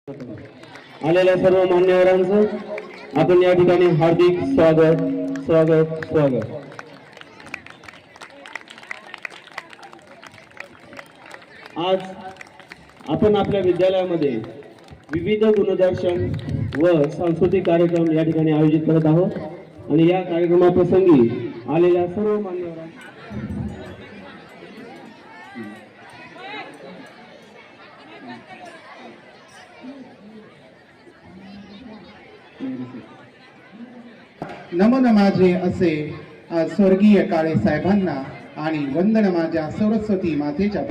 आलेल्या सर्व मान्यवरांचं आपण या ठिकाणी हार्दिक स्वागत स्वागत स्वागत। आज आपण आपल्या विद्यालयामध्ये विविध गुणदर्शन व सांस्कृतिक कार्यक्रम या ठिकाणी आयोजित करत आहोत आणि या कार्यक्रमाप्रसंगी आलेल्या सर्व मान्यवरांना नमन माझे असे आज स्वर्गीय काळे साहेबांना आणि वंदन माझ्या सरस्वती मातेच्या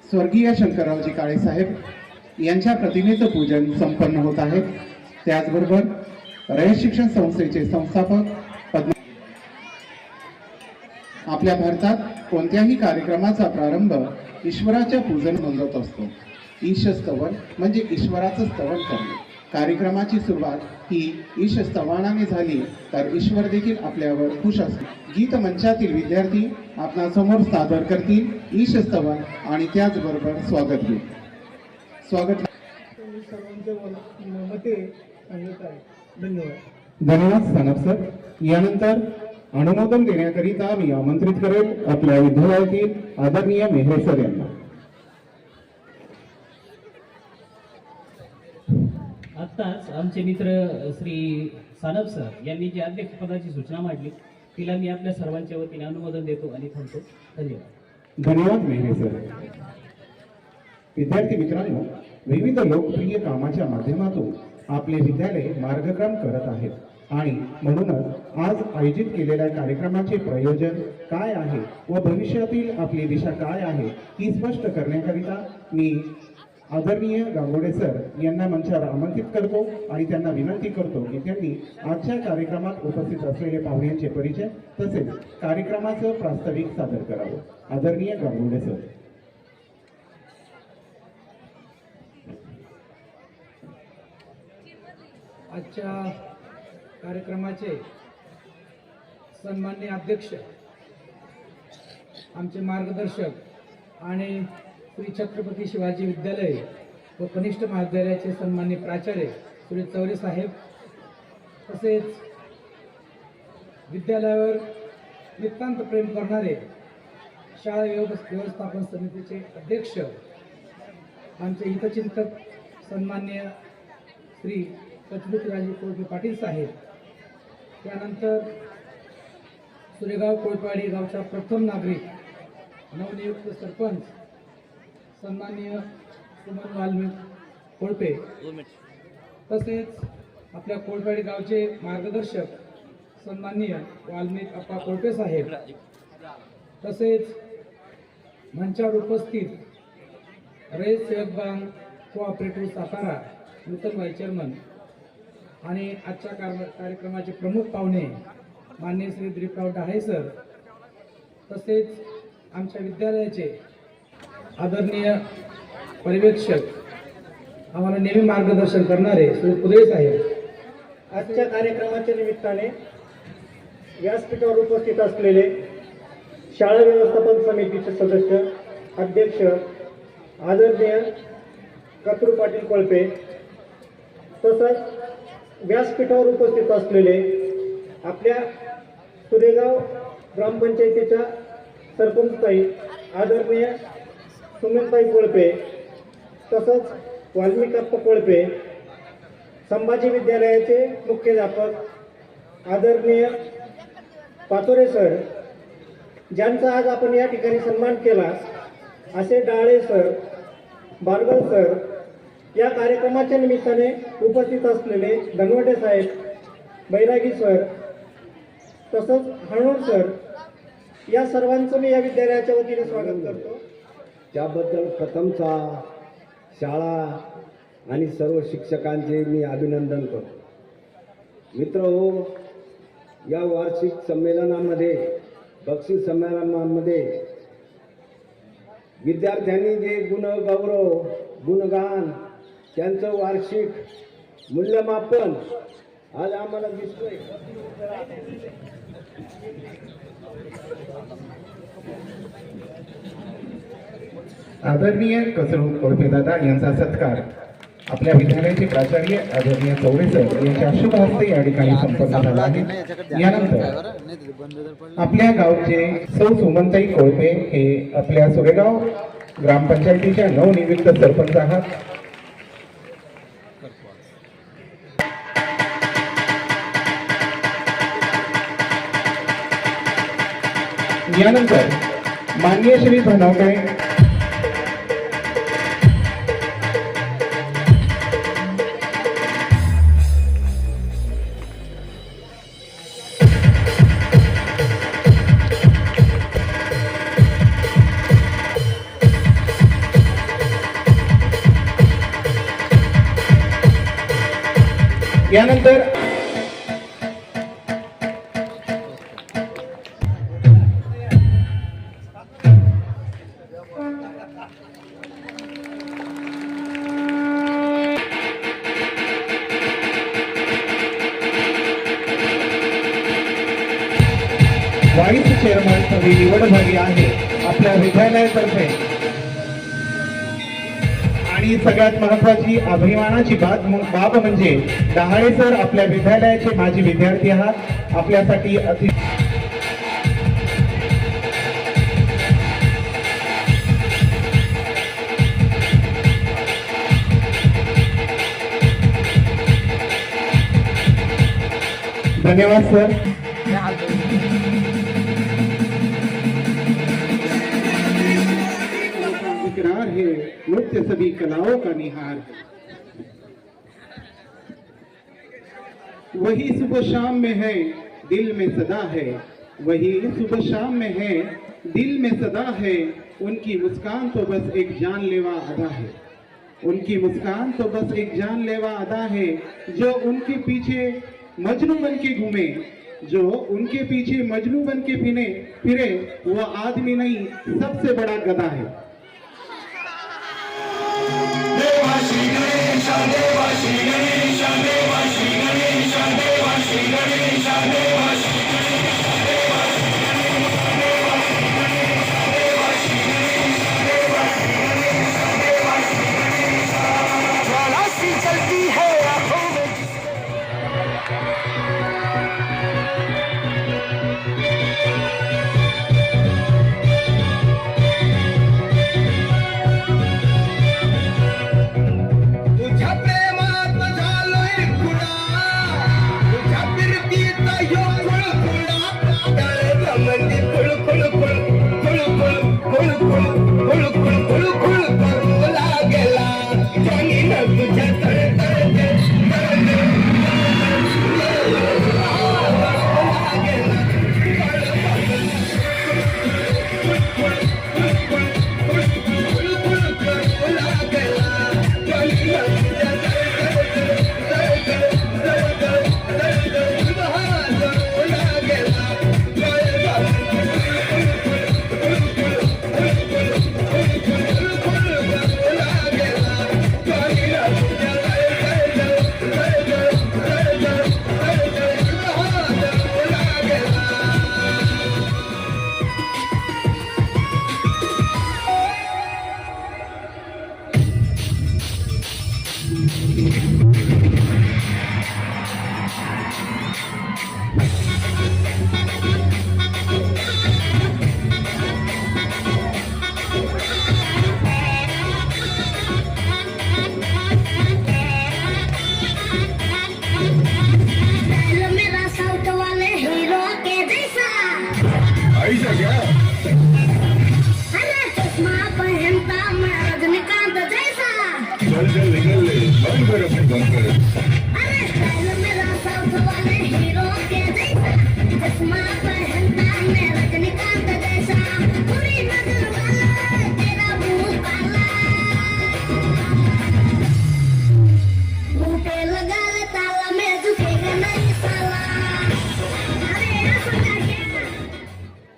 स्वर्गीय शंकररावजी काळे साहेब यांच्या प्रतिमेचं पूजन संपन्न होत आहे। त्याचबरोबर रयत शिक्षण संस्थेचे संस्थापक आपल्या भारतात कोणत्याही कार्यक्रमाचा प्रारंभ ईश्वराच्या पूजन नोंदवत असतो। ईशस्तवन म्हणजे ईश्वराचं स्तवन करणे। कार्यक्रमाची सुरुवात ही ईशस्तवानाने झाली तर ईश्वर देखील आपल्यावर खुश असतो। गीत मंचातील विद्यार्थी आपणासमोर सादर करतील ईशस्तवन आणि त्याचबरोबर स्वागत गीत। स्वागत। धन्यवाद सानप सर। यानंतर अनुमोदन देण्याकरिता मी आमंत्रित करेल आपल्या विद्यालयातील आदरणीय मेहरे सर यांना। आत्ताच आमचे मित्र श्री सानप सर यांनी जी अध्यक्षपदाची सूचना मांडली तिला मी आपल्या सर्वांच्या वतीने अनुमोदन देतो आणि थांबतो। धन्यवाद। धन्यवाद मेहरे सर। विद्यार्थी मित्रांनो, विविध लोकप्रिय कामाच्या माध्यमातून आपले विद्यालय मार्गक्रम करत आहेत आणि म्हणूनच आज आयोजित केलेल्या कार्यक्रमाचे प्रयोजन काय आहे व भविष्यातील आपली दिशा काय आहे ही स्पष्ट करण्याकरिता मी आदरणीय गांगोडे सर यांना मंचावर आमंत्रित करतो आणि त्यांना विनंती करतो की त्यांनी आजच्या कार्यक्रमात उपस्थित असलेले पाहुण्यांचे परिचय तसेच कार्यक्रमाचं प्रास्ताविक सादर करावं। आदरणीय गांगोडे सर। आजच्या कार्यक्रमाचे सन्माननीय अध्यक्ष, आमचे मार्गदर्शक आणि श्री छत्रपती शिवाजी विद्यालय व कनिष्ठ महाविद्यालयाचे सन्माननीय प्राचार्य श्री चौरे साहेब, तसेच विद्यालयावर नितांत प्रेम करणारे शाळा व्यवस्थापन समितीचे अध्यक्ष आमचे हितचिंतक सन्माननीय श्री पचमतीराजे कोळपे पाटील साहेब, त्यानंतर सुरेगाव कोळपेवाडी गावचा प्रथम नागरिक नवनियुक्त सरपंच सन्माननीय सुमन वाल्मिक कोळपे, तसेच आपल्या कोळपेवाडी गावचे मार्गदर्शक सन्माननीय वाल्मिक अप्पा कोळपे साहेब, तसेच मंचावर उपस्थित रयत सेवक बँक कोऑपरेटिव्ह सातारा नूतन व्हाईस चेअरमन आणि आजच्या कार्यक्रमाचे प्रमुख पाहुणे माननीय श्री दिलीपराव डहाळे सर, तसेच आमच्या विद्यालयाचे आदरणीय पर्यवेक्षक आम्हाला नेहमी मार्गदर्शन करणारे श्री पुदळे साहेब, आजच्या कार्यक्रमाच्या निमित्ताने व्यासपीठावर उपस्थित असलेले शाळा व्यवस्थापन समितीचे सदस्य अध्यक्ष आदरणीय कत्रू पाटील कोळपे, तसंच व्यासपीठावर उपस्थित असलेले आपल्या सुरेगाव ग्रामपंचायतीच्या सरपंचताई आदरणीय सुमनताई कोळपे, तसंच वाल्मिकाप्पा कोळपे, संभाजी विद्यालयाचे मुख्याध्यापक आदरणीय पातोरे सर, ज्यांचा आज आपण या ठिकाणी सन्मान केला, असे डाळे सर, बारगळ सर, या कार्यक्रमाच्या निमित्ताने उपस्थित असलेले धनवटे साहेब, बैरागी सर, तसंच हणूर सर, या सर्वांचं मी या विद्यालयाच्या वतीने स्वागत करतो। त्याबद्दल प्रथमतः शाळा आणि सर्व शिक्षकांचे मी अभिनंदन करतो। मित्रहो, या वार्षिक संमेलनामध्ये बक्षीस समारंभामध्ये विद्यार्थ्यांनी जे गुणगौरव गुणगान त्यांचं वार्षिक मूल्यमापन आज आम्हाला दिसतोय। आदरणीय कसरू कोळपेदादा यांचा सत्कार आपल्या विद्यालयाचे प्राचार्य आदरणीय चौरे सर यांच्या शुभ हस्ते या ठिकाणी संपन्न झाला आहे. यानंतर आपल्या गावचे सौ सुमनताई कोळपे हे आपल्या सुरेगाव ग्रामपंचायतीच्या नवनियुक्त सरपंच आहात. यानंतर माननीय श्री धनवडे यानंतर व्हाईस चेअरमन ची निवड झाली आहे आपल्या विद्यालयातर्फे. आणि सगळ्यात महत्वाची अभिमानाची बाब म्हणजे डहाळे सर आपल्या विद्यालयाचे माजी विद्यार्थी आहात. आपल्यासाठी अति धन्यवाद सर. इकरार है नृत्य सभी कलाओं का निहार, वही सुबह शाम में है दिल में सदा है, वही सुबह शाम में है दिल में सदा है. उनकी मुस्कान तो बस एक जानलेवा अदा है, उनकी मुस्कान तो बस एक जानलेवा अदा है. जो उनके पीछे मजनू बन के घूमे, जो उनके पीछे मजनू बन के फिरे वो आदमी नहीं सबसे बड़ा गधा है.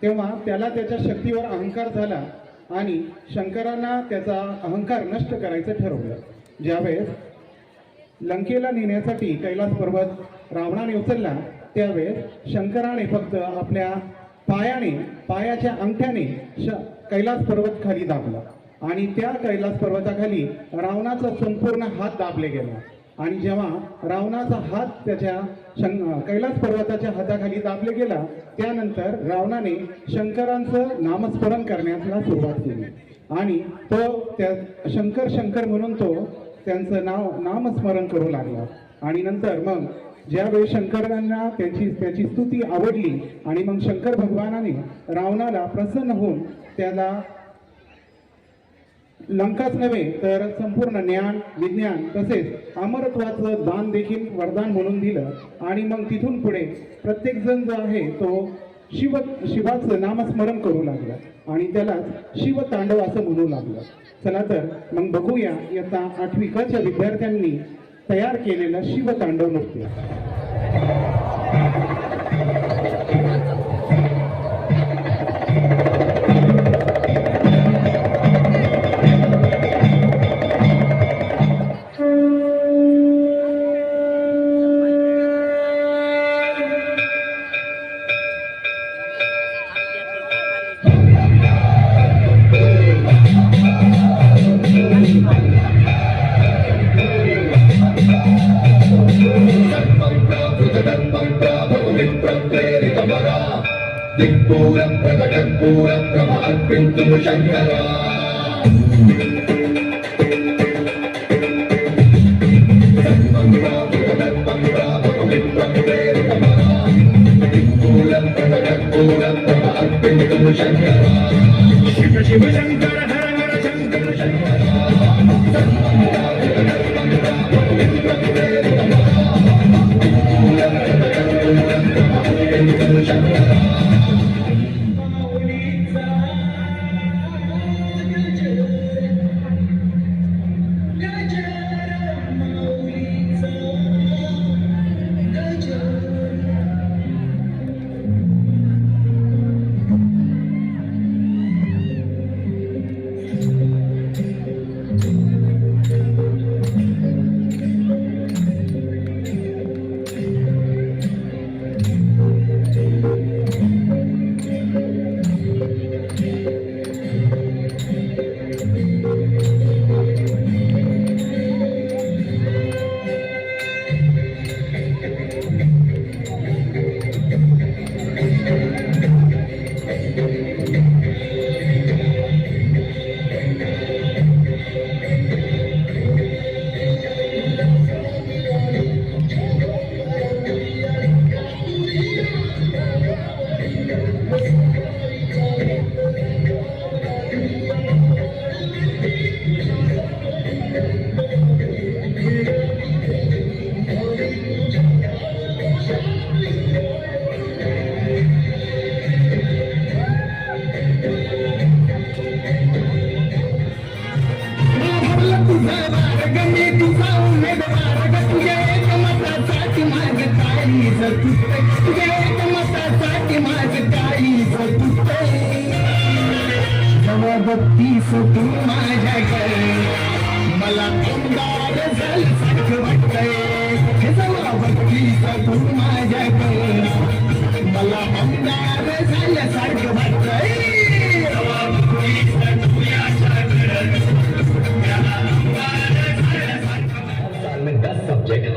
तेव्हा त्याला त्याच्या शक्तीवर अहंकार झाला आणि शंकरांना त्याचा अहंकार नष्ट करायचं ठरवलं. ज्यावेळेस लंकेला नेण्यासाठी कैलास पर्वत रावणाने उचलला त्यावेळेस शंकराने फक्त आपल्या पायाच्या अंगठ्याने कैलास पर्वत खाली दाबला आणि त्या कैलास पर्वताखाली रावणाचा संपूर्ण हात दाबले गेला आणि जेव्हा रावणाचा हात त्याच्या कैलास पर्वताच्या हाताखाली दाबले गेला त्यानंतर रावणाने शंकरांचं नामस्मरण करण्याला सुरुवात केली आणि तो त्या शंकर शंकर म्हणून तो त्यांचं नामस्मरण करू लागला आणि नंतर मग ज्यावेळी शंकरांना त्याची स्तुती आवडली आणि मग शंकर भगवानाने रावणाला प्रसन्न होऊन त्याला लंकाच नव्हे तर संपूर्ण ज्ञान विज्ञान तसेच अमरत्वाचं दान देखील वरदान म्हणून दिलं आणि मग तिथून पुढे प्रत्येक जण जो आहे तो शिवाचं नामस्मरण करू लागला आणि त्यालाच शिवतांडव असं म्हणू लागलं. चला तर मग बघूया इयत्ता 8वी क च्या विद्यार्थ्यांनी तयार केलेलं शिवतांडव नृत्य.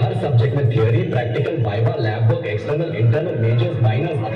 हर सब्जेक्ट में theory practical viva lab work external internal majors minors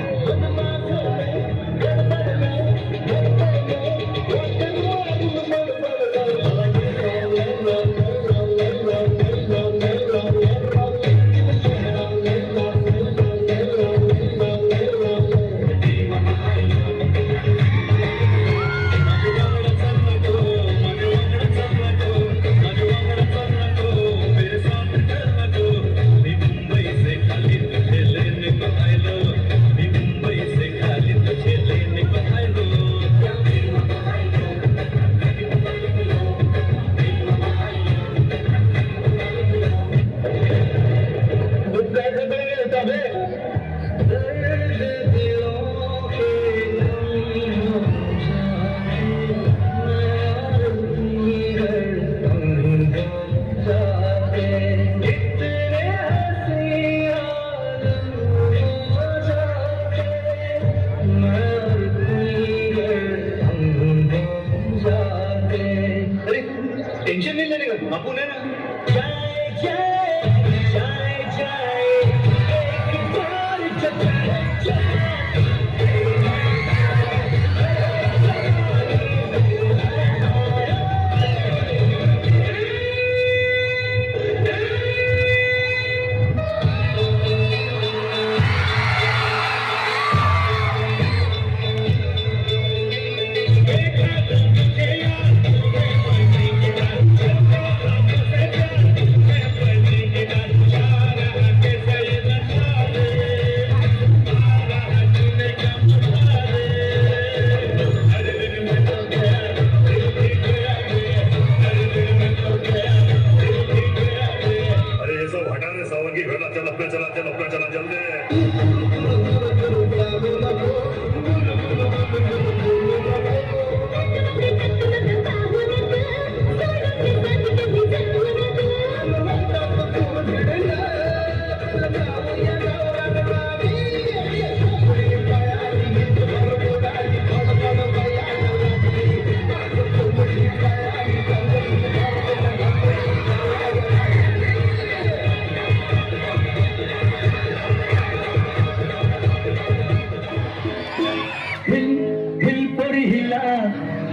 tension नाही लेने का बापू ने ना जय जय जय जय एक बार जय जय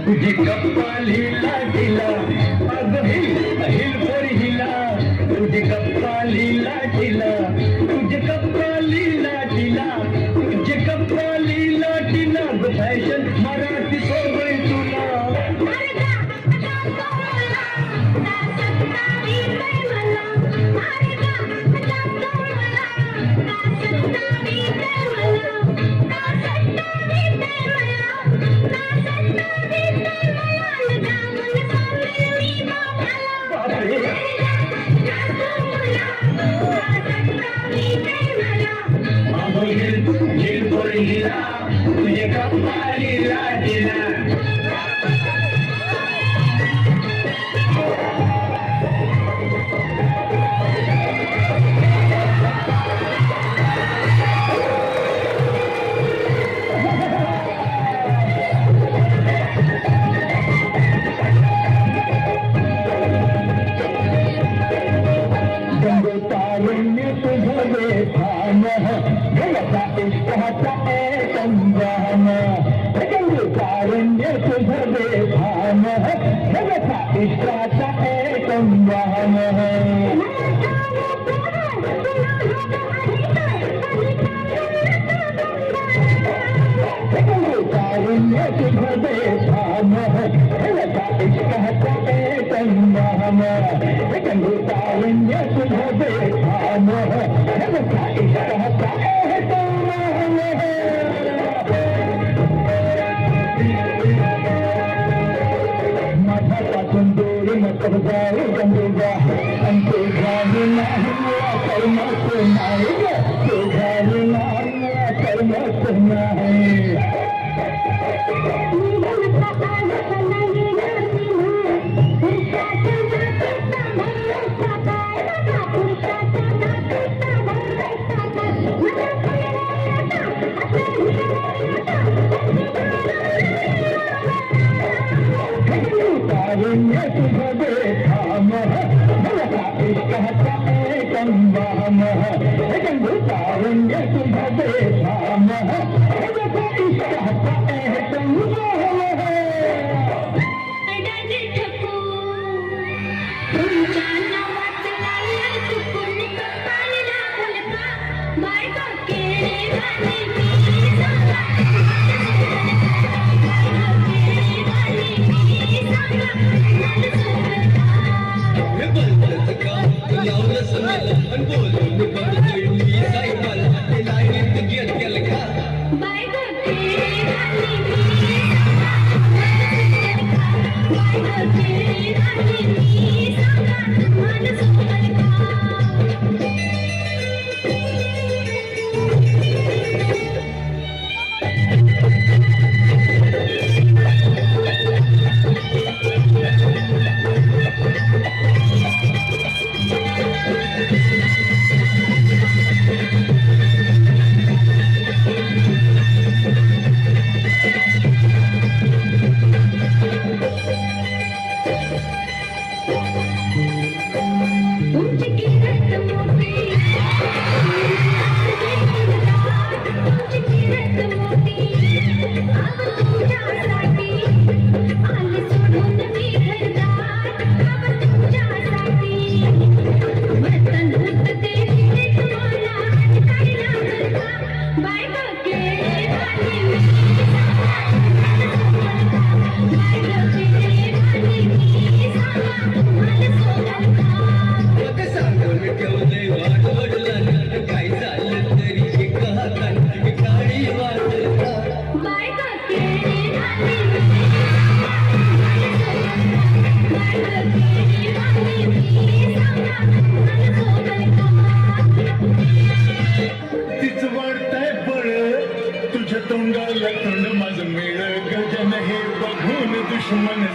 तुझी कपालीला दिला अगं हिल पोरी हिला तुझी कपालीला दिला तुझे कपालीला दिला तुझे कपालीला दिला फॅशन मराठी सोबई तुला हिल पोरी हिला तुझे कपालीला दिला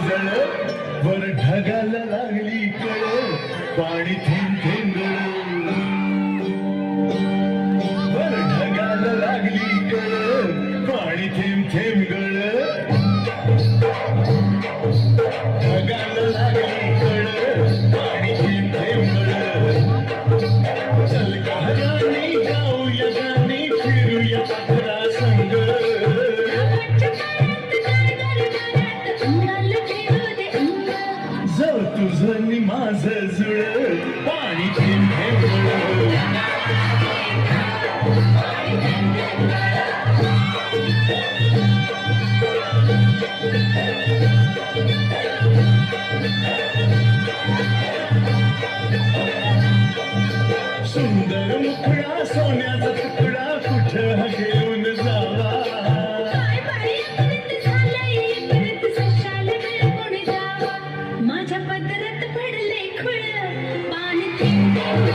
जळ वर ढगाला लागली कळ पाणी थेंब थेंब गळ वर ढगाला लागली कळ पाणी थेंब थेंब गळ ढगाला लागली कळ पाणी थेंब थेंब गळ चल गाणी गाऊया गाणी फिरूया पाखरा संग जर तुझं नि माझं जुळ पाणी थेंब थेंब गळ सुंदर मुखडा सोन्याचा तुकडा कुठं घेऊन जावा माझ्या पदरात पडले खुळ पाणी थेंब थेंब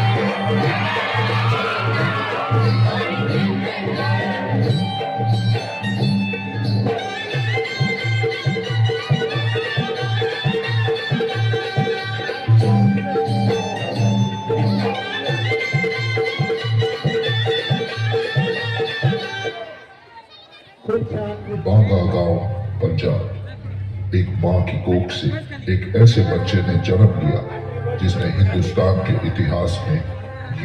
बांगा गांव पंजाब एक माँ की कोख से एक ऐसे बच्चे ने जन्म लिया जिसने हिंदुस्तान के इतिहास में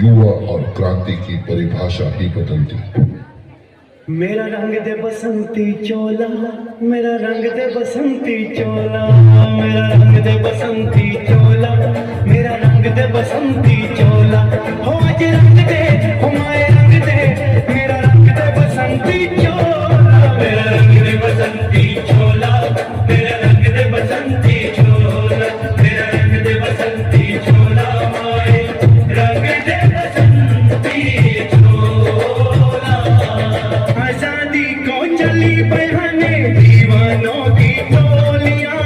युवा और क्रांति की परिभाषा ही बदल दी। मेरा रंग दे बसंती चोला मेरा रंग दे बसंती चोला मेरा रंग दे बसंती चोला मेरा रंग दे बसंती चोला हो आज रंग दे हो माए रंग दे मेरा रंग दे बसंती चोला मेरा रंग दे बसंती चोला मेरा रंग दे बसंती चोला मेरा रंग दे बसंती चोला माए रंग दे बसंती चोला आजादी को चली बहने दीवानों की टोलियां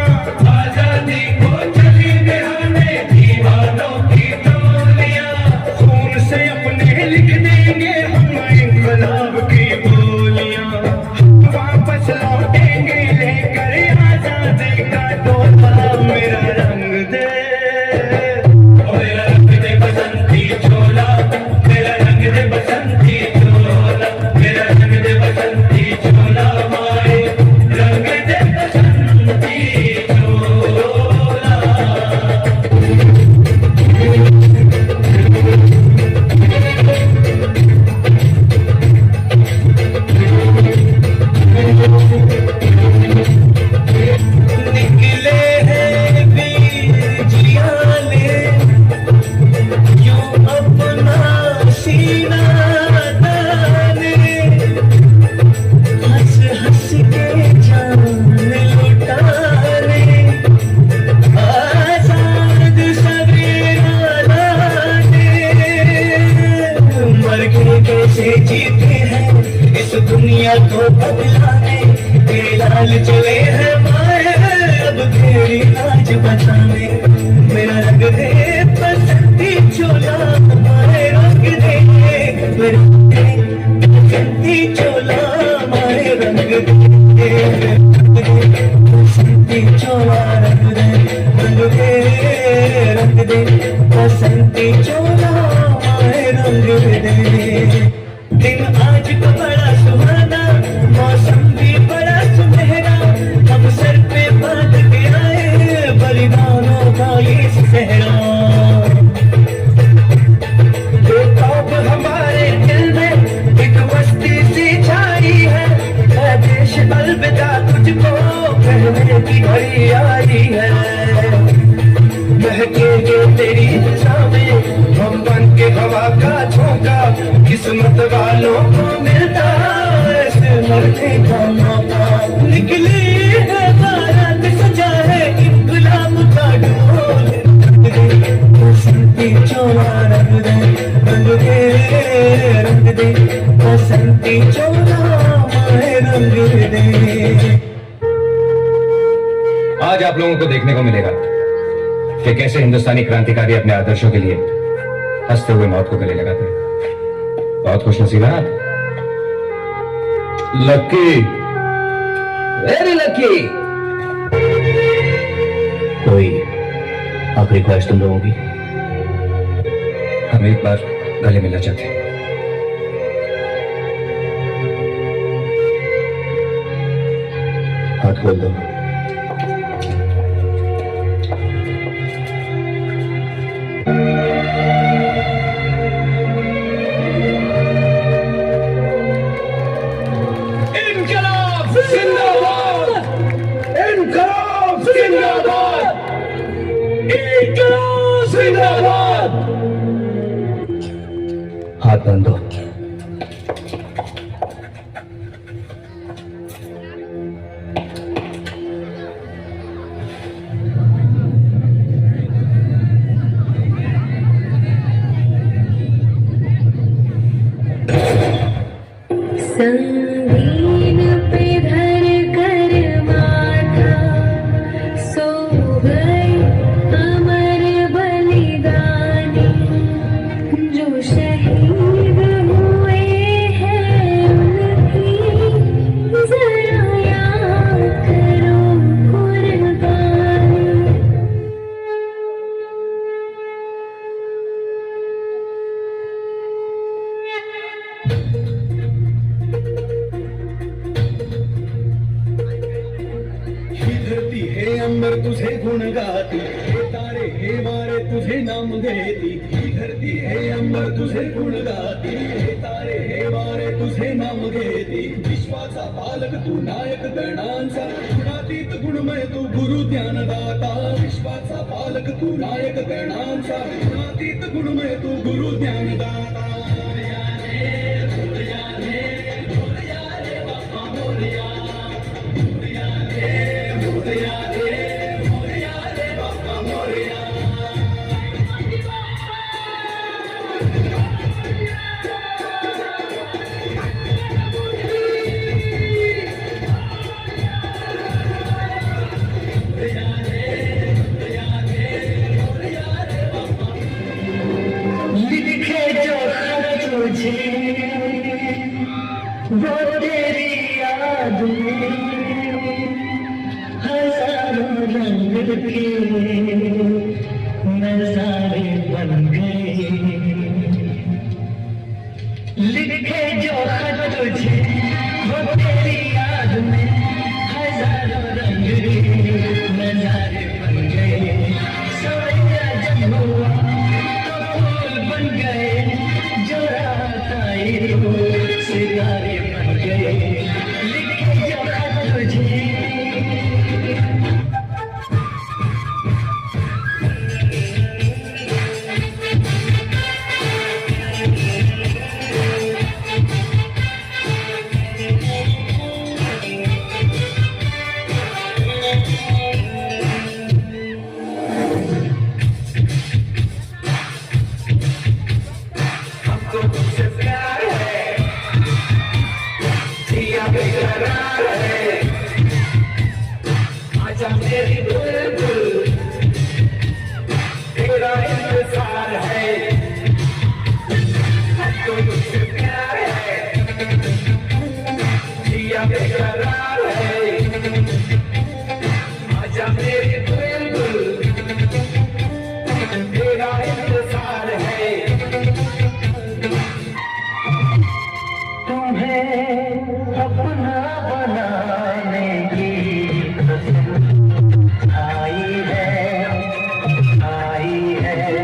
आजादी को चली बहने दीवानों की टोलियां खून से अपने लिख देंगे हम इंकलाब की बोलियां वापस लौटेंगे लेकर आजादी का तोहफा मेरा रंग दे मेरा रंग दे बसंती चोला मेरा रंग दे बसंती चोला मेरा रंग दे बसंती चोला माए रंग दे बसंती चोला निकले हैं वीर जियाले यूं अपना सीना ताने हंस हंस के जान लुटाने आजाद सवेरा लाने मर के कैसे जीते हैं इस दुनिया को बदलाने तेरे लाल चले हैं माए अब तेरी लाज बचाने मेरा रंग दे बसंती चोला माए रंग दे मेरा बसंती चोला माए रंग दे बसंती चोला रंग दे रंग दे बसंती चोला माए रंग दे दिन आज का बड़ा सुहाना मौसम भी बड़ा सुनहरा अब सर पे बांध के आए बलिदानों का ये सहरा जो तौब हमारे दिल में एक मस्ती सी छाई है ऐ देश अलविदा तुझको कहने की घड़ी आई है महकेंगे तेरी दिशा में हम बन के हवा का झोंका किस्मत वालों को मिलता ऐसे मरने का मौका निकली है बारात सजा है इंकलाब का ढोल बसंती चोला रंग दे रंग दे बसंती चोला माए रंग दे। आज आप लोगों को देखने को मिलेगा कि कैसे हिंदुस्तानी क्रांतिकारी अपने आदर्शों के लिए हंसते हुए मौत को गले लगाते हैं। बहुत खुश नसीब है आप। Lucky, very lucky. कोई आखिरी ख्वाहिश तुम लोगों की? हम एक बार गले मिलना चाहते हैं। हाथ खोल दो। इनकलाब जिंदाबाद, इनकलाब जिंदाबाद, इनकलाब जिंदाबाद। हाथ बांधो। संगीन पे धर कर माथा सो गए अमर बलिदानी, जो शहीद हुए हैं उनकी जरा याद करो कुर्बानी। धरती हे अंबर तुझे गुण गाती, हे तारे हे वारे तुझे नाम घेती। धरती हे अंबर तुझे गुण गाती, हे तारे हे वारे तुझे नाम घेती। विश्वाचा पालक तू नायक गणांचा, गुणातीत गुणमय तू गुरु ज्ञानदाता। विश्वाचा पालक तू नायक गणांचा, गुणातीत गुणमय तू गुरु ज्ञानदाता। लिखे जो खत तुझे वो तेरी याद में हजारों रंग के नजारे बन गए। लिखे जो खत तुझे वो तेरी याद में हजारों रंग के नजारे बन गए। सवैया जब हुआ तो फूल बन गए, जो रात आई वो सितारे बन गए। लिखे जो खत तुझे आई है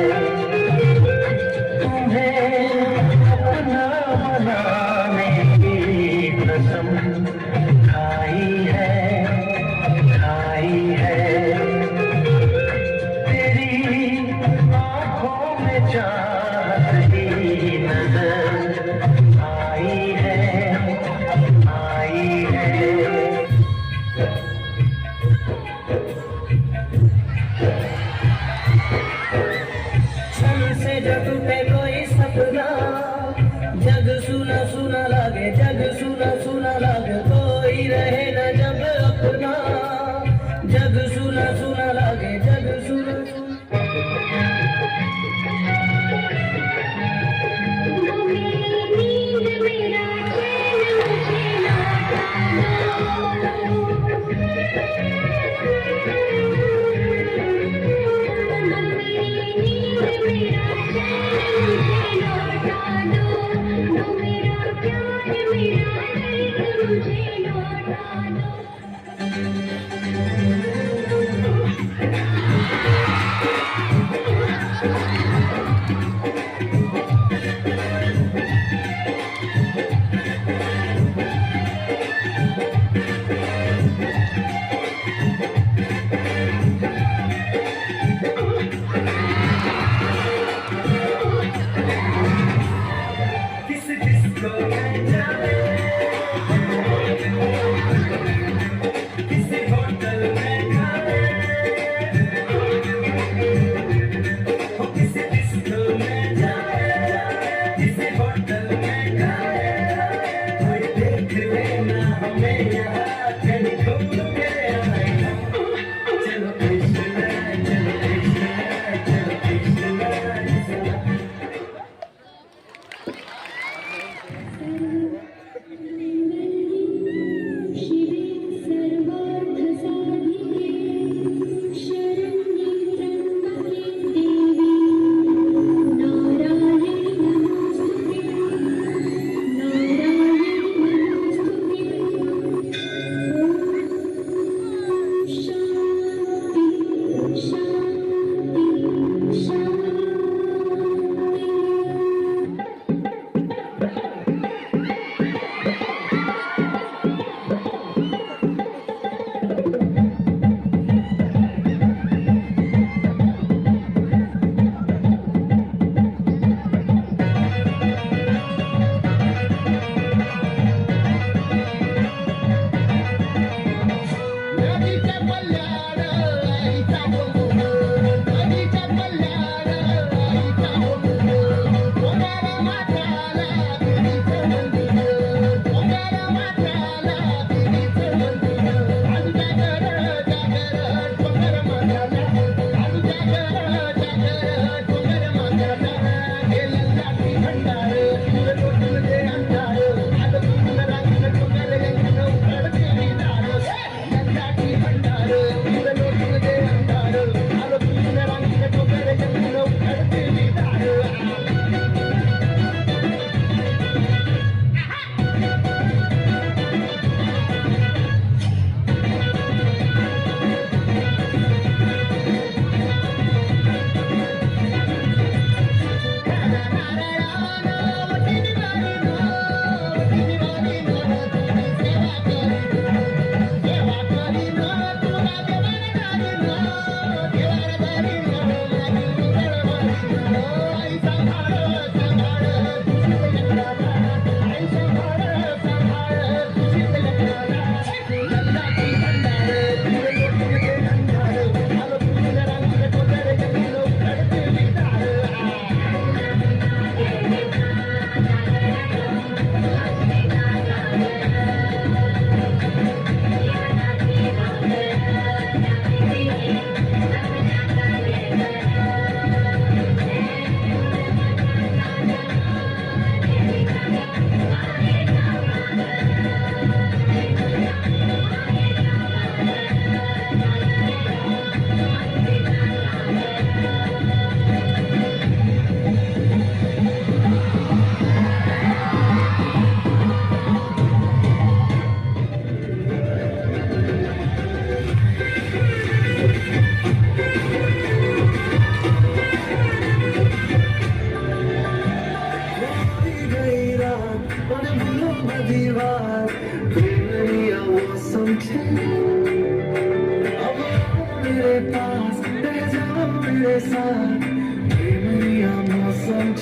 मेरे पास रह जाओ मेरे साथ प्रेमरिया मौसम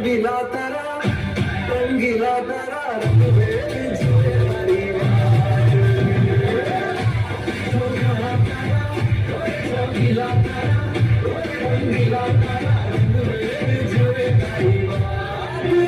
रंगीला तारा रंगीला तारा रंग में झूले हरी रंगीला तारा रंगीला तारा रंग में झूले हरी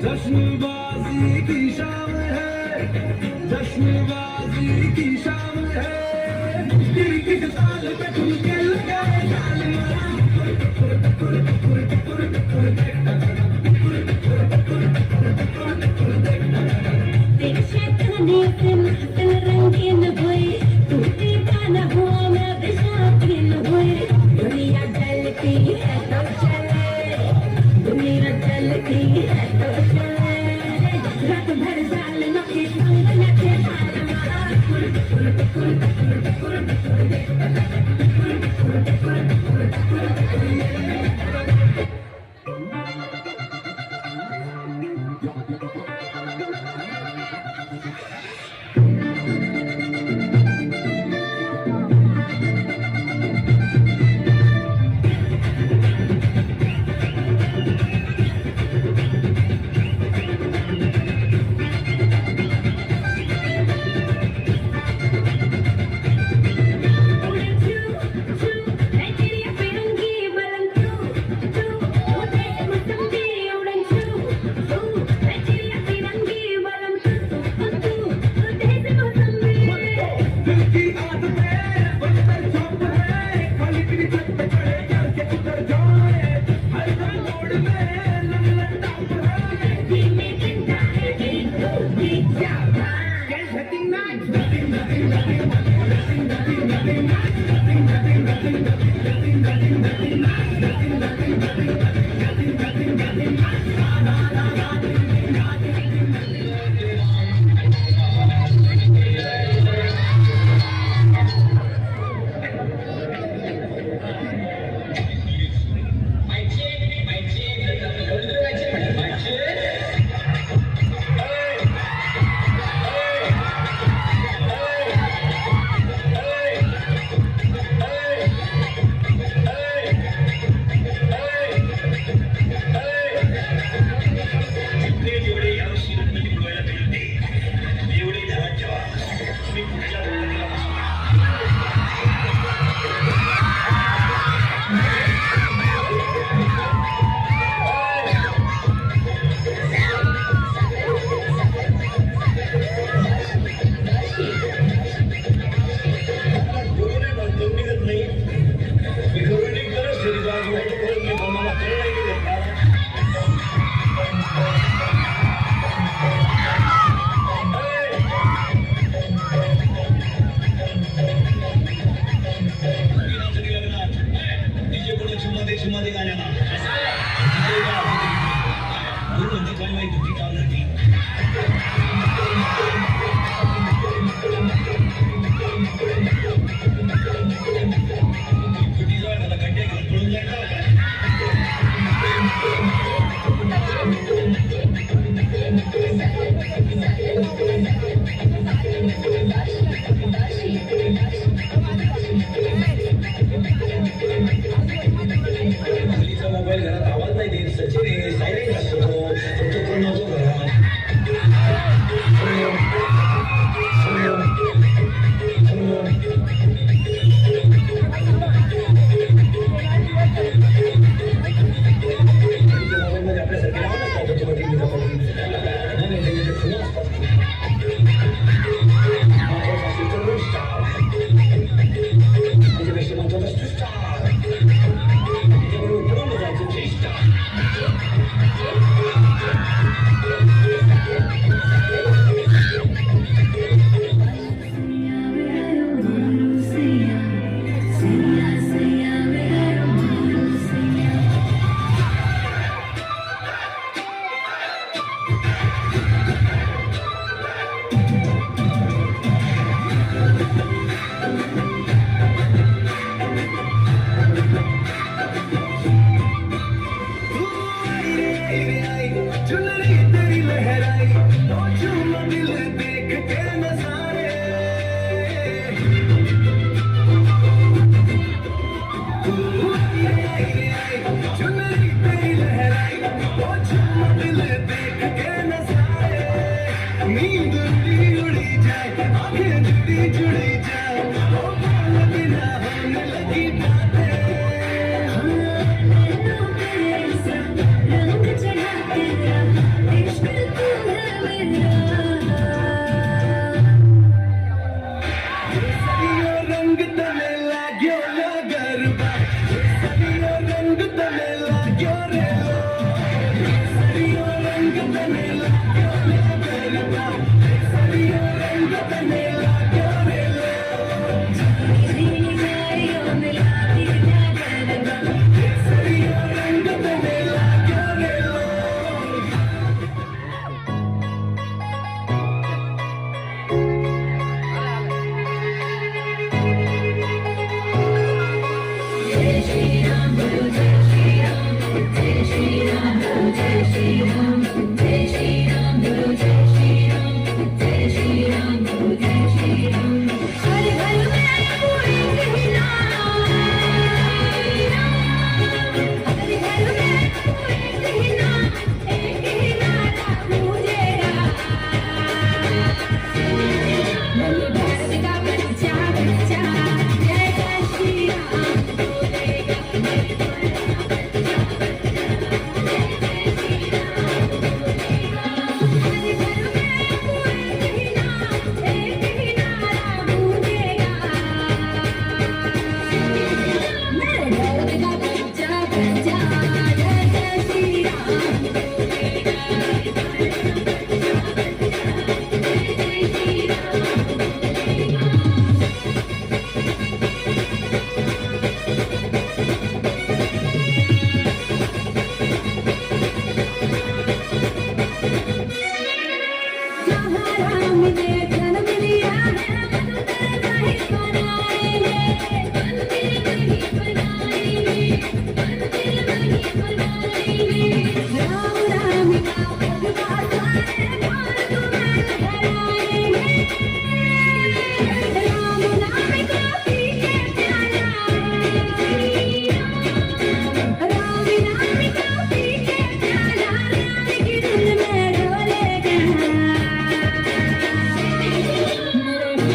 जश्नबाजी की शाम है जश्नबाजी की शाम है क्रिकेट ताल पे ठुमके लगाए रंगीन हुई तू दीवाना हुआ मैं बेशकीन हुई दुनिया जलती है तो चले दुनिया जलती है तो चले रात भर साल नखे संग नखे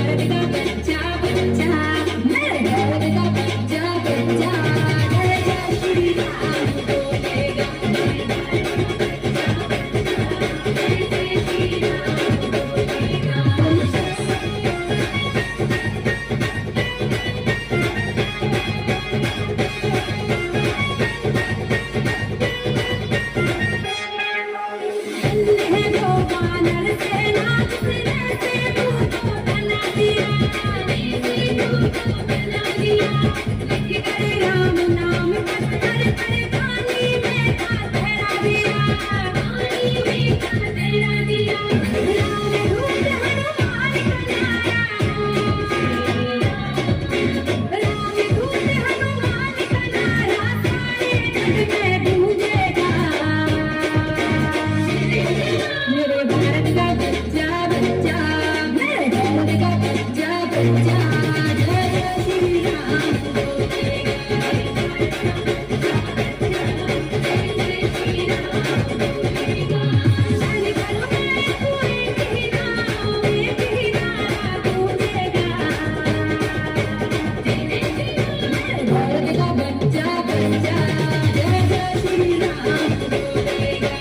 भारत का बच्चा बच्चा मेरे भारत का बच्चा बच्चा जय जय श्री राम बोलेगा राम नाम कर पानी में का तेरा दिया पानी में का तेरा दिया राम दूत हनुमान कनाया राम दूत हनुमान कनाया सारे जग में गूंजेगा मेरे भारत का बच्चा बच्चा मेरे भारत का बच्चा बच्चा जय जय श्री राम भारत का बच्चा बच्चा जय जय श्री राम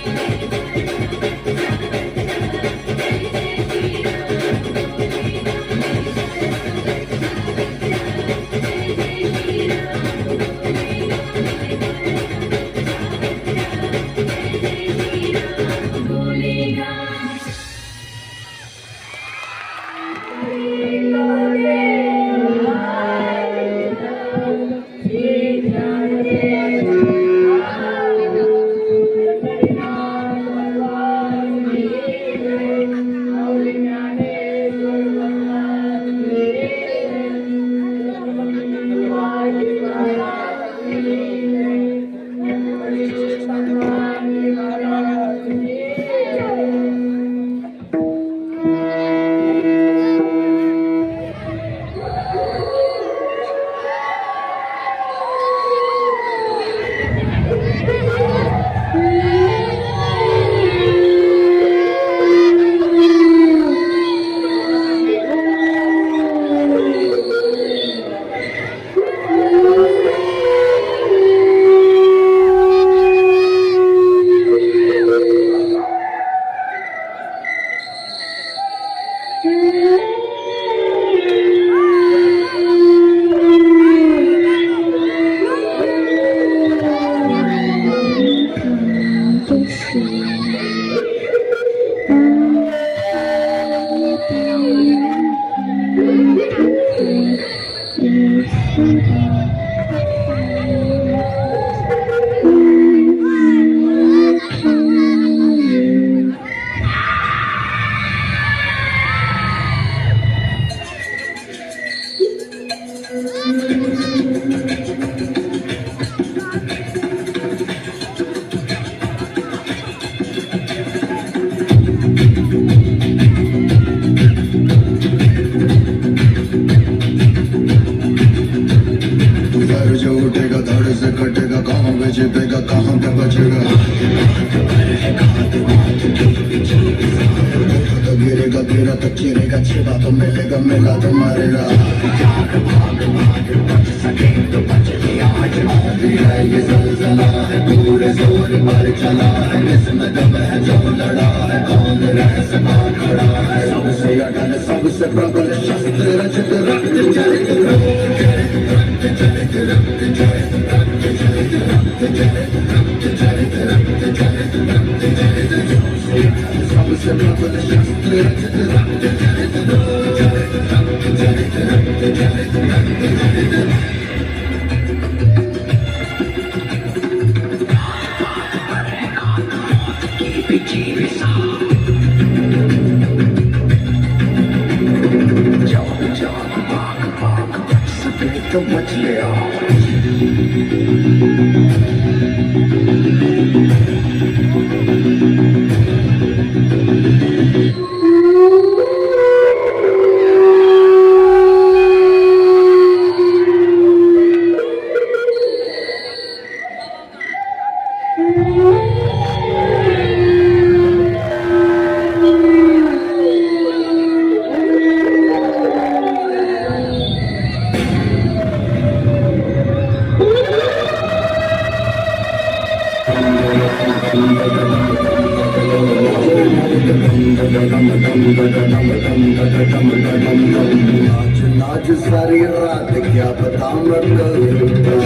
नाच नाच सारी रात क्या बता मैं करूँगा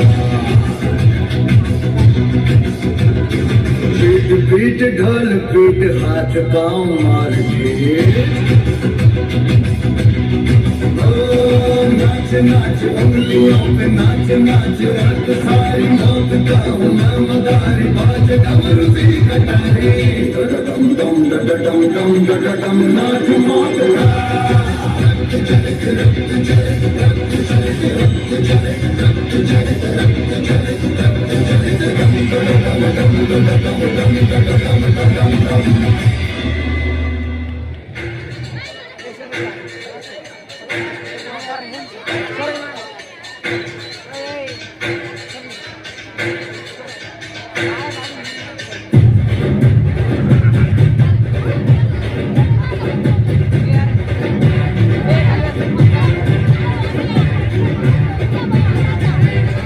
पीट पीट ढोल पीट हाथ पाँव मार के नाच नाच उंगलियों पे नाच नाच रात सारी मौत का हूँ मैं मदारी बाज डमरू सी कटारी डम डम डम डम डम नाच मौत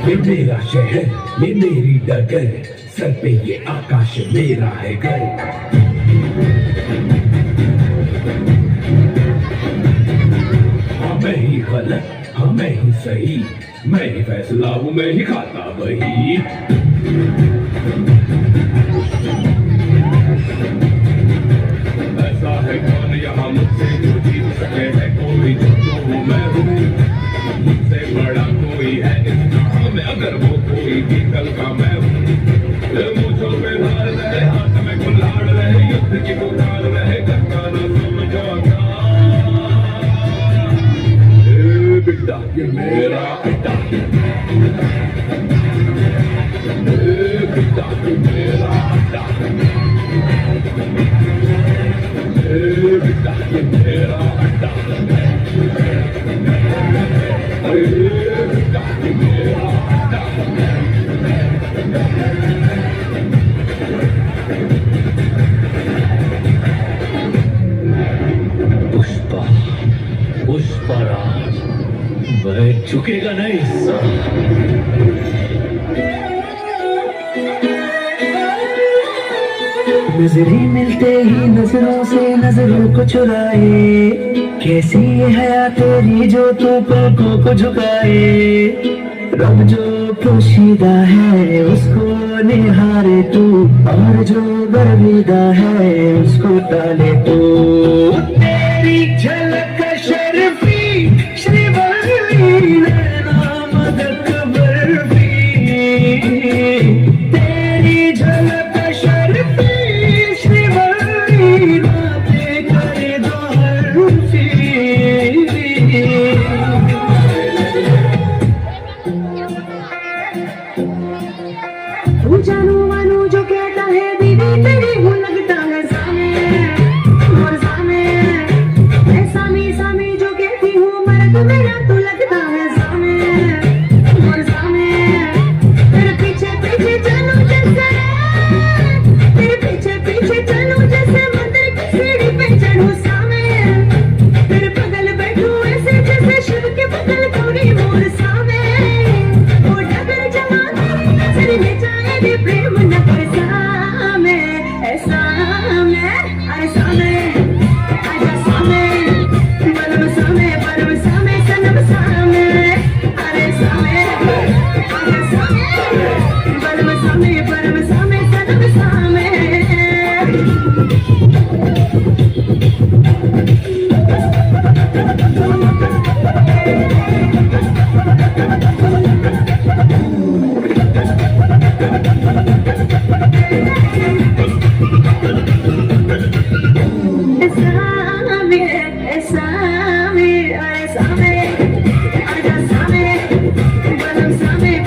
ये मेरा शहर ये मेरी डगर सर पे ये आकाश मेरा है घर हाँ मैं ही गलत हाँ मैं ही सही मैं ही फैसला हूँ मैं ही खाता वही ऐसा है कौन यहाँ मुझसे जो जीत सके है कोई जो हूँ मैं हूँ मुझसे बड़ा कोई है इस जहां में अगर वो कोई भी कल का मैं हूँ मुझों पे हार रहे हाथ में कुल्हाड़ रहे युद्ध की पुकार रहे करता न समझौता बिट्टा ये मेरा बिट्टा बिट्टा ये मेरा बिट्टा बिट्टा ये मेरा बिट्टा पुष्पा पुष्पराज वह झुकेगा नहीं नजरी मिलते ही नजरों से नजरों को चुराए कैसी है तेरी जो तू पलकों को झुकाए रब जो पोशीदा है उसको निहारे तू और जो गर्विदा है उसको टाले तू तेरी झलक शर्फी श्रीवल्ली नाम बर्फी तेरी झलक शर्फी श्रीवल्ली बातें करे दोहरफी तू जानू मानू जो कहता है दीदी तेरी वो लगता है सामे और सामे मैं सामी सामी जो कहती हूँ मर्द मेरा तू लगता है सामे और सामे तेरे पीछे पीछे चलूं जैसे तेरे पीछे पीछे चलूं जैसे मंदिर की सीढ़ी पे चढ़ूं सामे तेरे बगल बैठूं ऐसे जैसे शिव के बगल गौरी मोर सामे वो डगर जमाने नजर ले जाए प्रेम न ऐसा में ऐसा में आजा सामे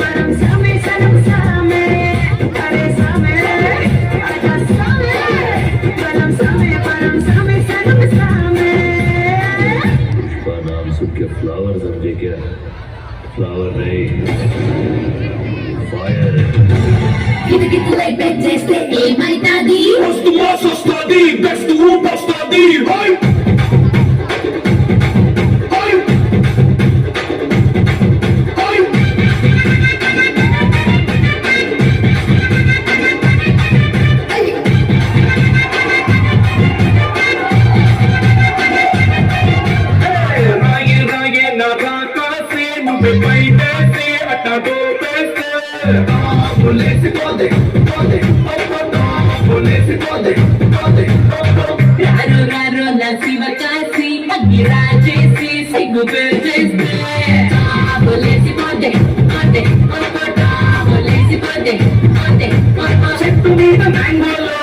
बलम सामे सनम सामे अरे सामे आजा सामे बलम सामे सनम सामे फ्लावर समझे क्या फ्लावर नहीं fire Kita kita like back just stay my daddy. What's the muscle study? Best the whoop study, right? पे पैसे से हटा दो पैसे बोले से बोले बोले बोले से बोले बोले Raro, raro, nasi vakasi, agira jesi, sigu bejeste. Bole si bode, bode, bode, bole si bode, bode, bode. చెట్టు మీద మ్యాంగోలో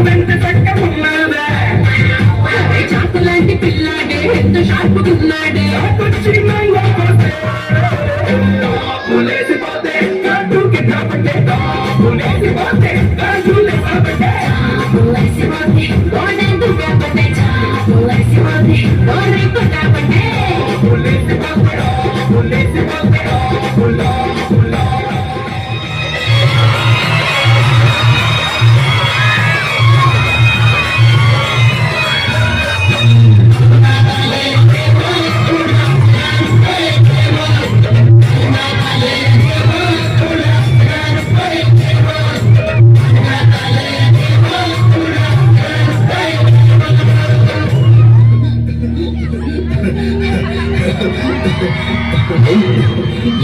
మెంత చక్క ఉన్నదే చాకులాంటి పిల్లాడే ఎంత షార్పుకున్నాడే. వచ్చి మ్యాంగో కోసే బోలేసి పోతే కాటుకి కాబట్టి బోలేసి పోతే కాటులే కాబట్టి Bole si bode, bode duga bode. Bole si bode, bode duga bode. బోలేసి పోతే బోలేసి పోతే బోలా బోలా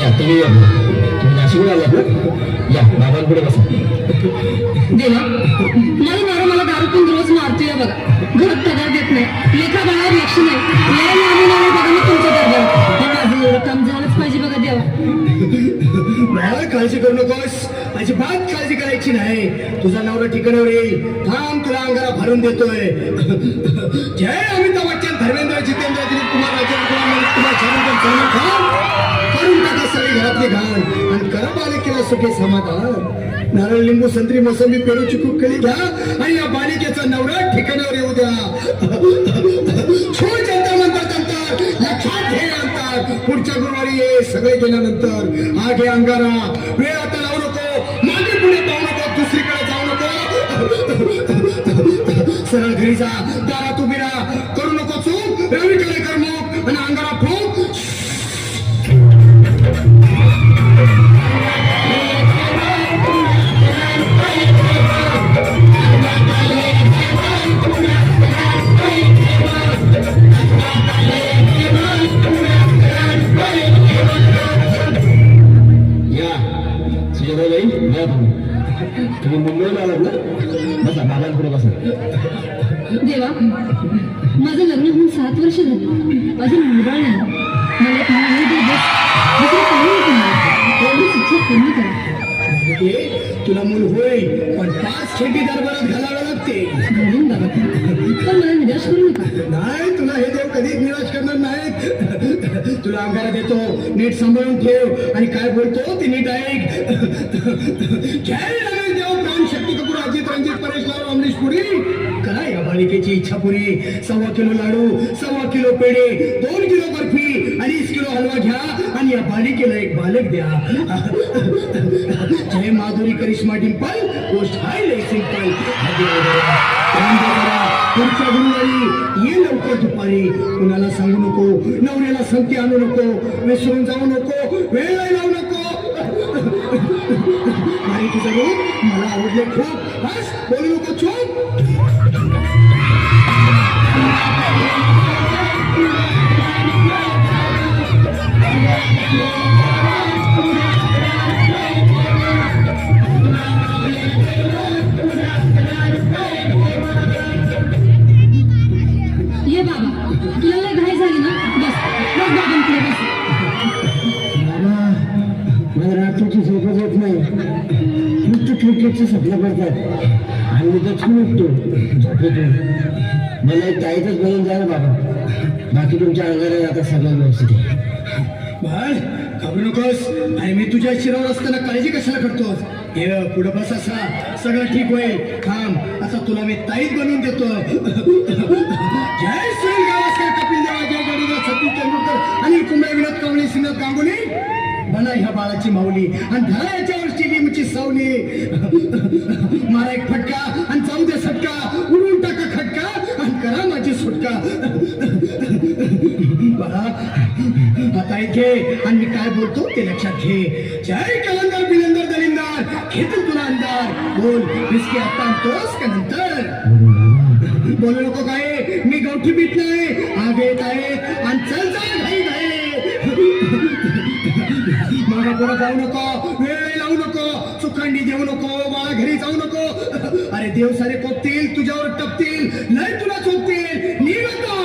या तुम्ही नाशिकला आलात ना या बाबांपुढे बसा देवा नाही मारा मला दारू पिऊन रोज मारतोय बघा. घरात पगार देत नाही, लेखा बाळावर लक्ष नाही. लय लांबून आले बघा मी तुमच्या दरबार. हे माझं एवढं काम झालंच पाहिजे बघा देवा. मला काळजी करू नकोस, अजिबात काळजी करायची नाही. तुझा नवरा ठिकाणावर येईल. थांब, तुला अंगारा भरून देतोय. जय अमिताभ बच्चन, धर्मेंद्र, जितेंद्र, दिलीप कुमार, राजेंद्र कुमार, मनीष कुमार, शाहरुख खान, सलमान खान करून टाका सगळी घरातली घाण आणि करा बालिकेला सुखी समाधान. नारळ, लिंबू, संत्री, मोसंबी, पेरू, चिकू, केळी घ्या आणि या बालिकेचा नवरा ठिकाणावर येऊ द्या. छोड जनता म्हणतात अंतर, लक्षात घे अंतर. पुढच्या गुरुवारी ये, सगळे गेल्यानंतर हा घे अंगारा. वेळ आता लावू नको, मागे पुढे पाहू नको, दुसरीकडे जाऊ नको. सरळ घरी जा, दारात उभी राहा, करू नको चूक. रवीकडे कर मग आणि अंगारा फूक. तुम्ही मुंबईला आलात ना बसा बाबांपुढे बसा देवा माझं लग्न होऊन 7 वर्ष झाली, अजून मुलगा नाही. मला एक मुलगी दे बस, दुसरं काही नको मला. एवढीच इच्छा पूर्ण करा. तुला मूल होईल पण 5 खेटी दरबारात घालावे लागते. घालून बघा पण मला निराश करू नका. नाही, तुला हे देव कधीच निराश करणार नाहीत. तुला अंगारा देतो, नीट सांभाळून ठेव आणि काय बोलतो ते नीट ऐक. जय रमेश देव, प्राण शक्ती कपूर, अजित रंजित, परेश लाल, अमरीश पुरी. करा या बालिकेची इच्छा पुरी. 1.25 किलो लाडू, 1.25 किलो पेढे, 2 किलो बर्फी, 2.5 किलो हलवा घ्या आणि या बालिकेला एक बालक द्या. जय माधुरी, करिश्मा, डिंपल, पोस्ट हाय लय सिंपल. पुढच्या गुरुवारी ये लवकर दुपारी. कुणाला सांगू नको, नवऱ्याला संगती आणू नको, विसरून जाऊ नको, वेळ लावू नको. आणि तुझं रूप मला आवडले खूप. बस बोलू नको, चूप. ये बाबा, तुला लय घाई झाली ना? बस बस बाबांकडे बस. मला रात्रीची झोपच येत नाही. नुसतं क्रिकेटचं स्वप्न पडतात आणि मी दक्षिण उठतो झोपेतून. मला एक ताईतच बनून जा ना बाबा. बाकी तुमच्या अंगाला आता सगळं व्यवस्थित आहे. बाळ घाबरू नकोस. आणि मी तुझ्या शिरावर असताना काळजी कशाला करतोस? हे पुढे बस, असा सगळं ठीक होईल. थांब, आता तुला मी ताईत बनवून देतो. जय सुनील गावस्कर, कपिल देव, अजय गडीकर, सतीश तेंडुलकर, अनिल कुंबळे, विनोद कांबळे, श्रीनाथ गांगुली. बना ह्या बाळाची माऊली आणि धरा याच्यावरची लिंबची सावली. मारा एक फटका आणि जाऊ दे सटका. उडून टाका खटका आणि करा माझी सुटका. बाळा आता घे आणि मी काय बोलतो ते लक्षात घे. जय कलंदर, बिलंदर, दलिंदर, घेतील तुला अंधार. बोल, बिस्की आता आणतोस का नंतर? बोलू नको काय, मी गवठी बीत नाही. आगे येत आहे आणि चल जा घाई घाई. मागा पुढे जाऊ नको, वेळ लावू नको, सुखंडी जेवू नको, मला घरी जाऊ नको. अरे देव सारे कोपतील, तुझ्यावर टपतील, नाही तुला चोपतील. निघतो